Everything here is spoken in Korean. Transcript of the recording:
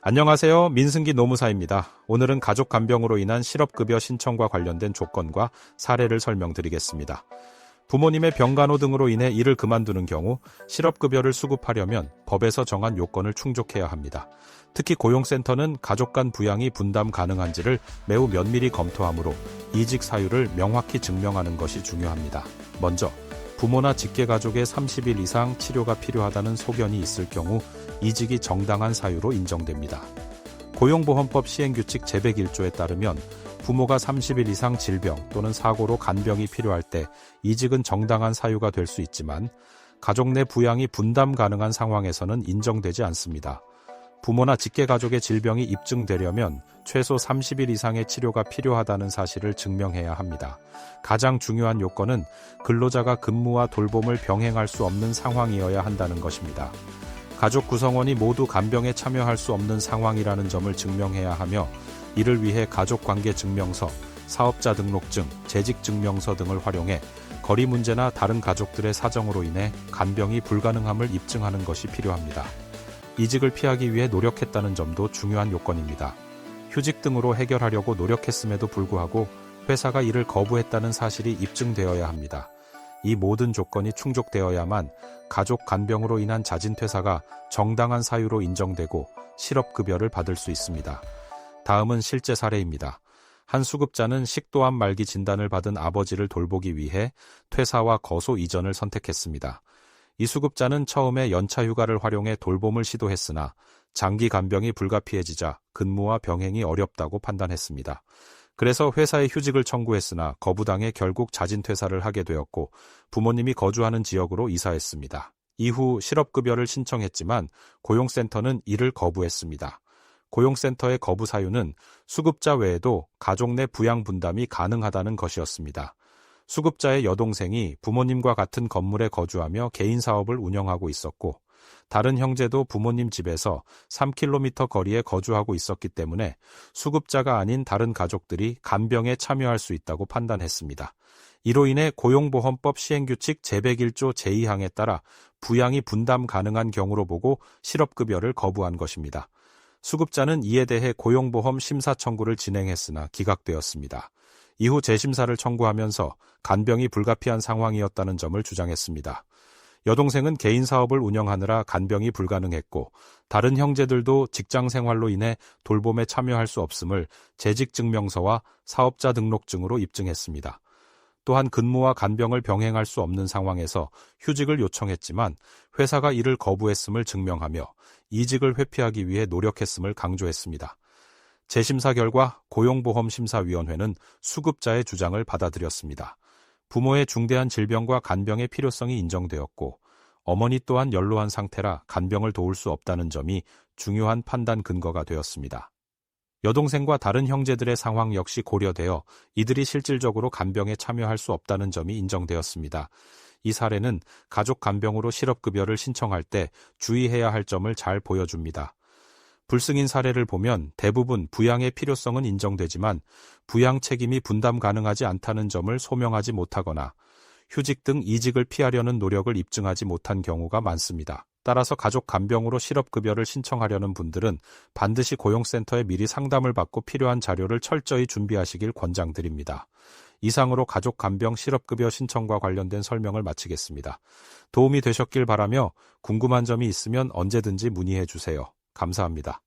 안녕하세요. 민승기 노무사입니다. 오늘은 가족 간병으로 인한 실업급여 신청과 관련된 조건과 사례를 설명드리겠습니다. 부모님의 병간호 등으로 인해 일을 그만두는 경우 실업급여를 수급하려면 법에서 정한 요건을 충족해야 합니다. 특히 고용센터는 가족 간 부양이 분담 가능한지를 매우 면밀히 검토하므로 이직 사유를 명확히 증명하는 것이 중요합니다. 먼저 부모나 직계가족의 30일 이상 치료가 필요하다는 소견이 있을 경우 이직이 정당한 사유로 인정됩니다. 고용보험법 시행규칙 제101조에 따르면 부모가 30일 이상 질병 또는 사고로 간병이 필요할 때 이직은 정당한 사유가 될 수 있지만 가족 내 부양이 분담 가능한 상황에서는 인정되지 않습니다. 부모나 직계가족의 질병이 입증되려면 최소 30일 이상의 치료가 필요하다는 사실을 증명해야 합니다. 가장 중요한 요건은 근로자가 근무와 돌봄을 병행할 수 없는 상황이어야 한다는 것입니다. 가족 구성원이 모두 간병에 참여할 수 없는 상황이라는 점을 증명해야 하며 이를 위해 가족관계증명서, 사업자 등록증, 재직증명서 등을 활용해 거리 문제나 다른 가족들의 사정으로 인해 간병이 불가능함을 입증하는 것이 필요합니다. 이직을 피하기 위해 노력했다는 점도 중요한 요건입니다. 휴직 등으로 해결하려고 노력했음에도 불구하고 회사가 이를 거부했다는 사실이 입증되어야 합니다. 이 모든 조건이 충족되어야만 가족 간병으로 인한 자진퇴사가 정당한 사유로 인정되고 실업급여를 받을 수 있습니다. 다음은 실제 사례입니다. 한 수급자는 식도암 말기 진단을 받은 아버지를 돌보기 위해 퇴사와 거소 이전을 선택했습니다. 이 수급자는 처음에 연차 휴가를 활용해 돌봄을 시도했으나 장기 간병이 불가피해지자 근무와 병행이 어렵다고 판단했습니다. 그래서 회사에 휴직을 청구했으나 거부당해 결국 자진퇴사를 하게 되었고 부모님이 거주하는 지역으로 이사했습니다. 이후 실업급여를 신청했지만 고용센터는 이를 거부했습니다. 고용센터의 거부 사유는 수급자 외에도 가족 내 부양 분담이 가능하다는 것이었습니다. 수급자의 여동생이 부모님과 같은 건물에 거주하며 개인 사업을 운영하고 있었고 다른 형제도 부모님 집에서 3km 거리에 거주하고 있었기 때문에 수급자가 아닌 다른 가족들이 간병에 참여할 수 있다고 판단했습니다. 이로 인해 고용보험법 시행규칙 제101조 제2항에 따라 부양이 분담 가능한 경우로 보고 실업급여를 거부한 것입니다. 수급자는 이에 대해 고용보험 심사 청구를 진행했으나 기각되었습니다. 이후 재심사를 청구하면서 간병이 불가피한 상황이었다는 점을 주장했습니다. 여동생은 개인 사업을 운영하느라 간병이 불가능했고 다른 형제들도 직장 생활로 인해 돌봄에 참여할 수 없음을 재직증명서와 사업자 등록증으로 입증했습니다. 또한 근무와 간병을 병행할 수 없는 상황에서 휴직을 요청했지만 회사가 이를 거부했음을 증명하며 이직을 회피하기 위해 노력했음을 강조했습니다. 재심사 결과 고용보험심사위원회는 수급자의 주장을 받아들였습니다. 부모의 중대한 질병과 간병의 필요성이 인정되었고 어머니 또한 연로한 상태라 간병을 도울 수 없다는 점이 중요한 판단 근거가 되었습니다. 여동생과 다른 형제들의 상황 역시 고려되어 이들이 실질적으로 간병에 참여할 수 없다는 점이 인정되었습니다. 이 사례는 가족 간병으로 실업급여를 신청할 때 주의해야 할 점을 잘 보여줍니다. 불승인 사례를 보면 대부분 부양의 필요성은 인정되지만 부양 책임이 분담 가능하지 않다는 점을 소명하지 못하거나 휴직 등 이직을 피하려는 노력을 입증하지 못한 경우가 많습니다. 따라서 가족 간병으로 실업급여를 신청하려는 분들은 반드시 고용센터에 미리 상담을 받고 필요한 자료를 철저히 준비하시길 권장드립니다. 이상으로 가족 간병 실업급여 신청과 관련된 설명을 마치겠습니다. 도움이 되셨길 바라며 궁금한 점이 있으면 언제든지 문의해 주세요. 감사합니다.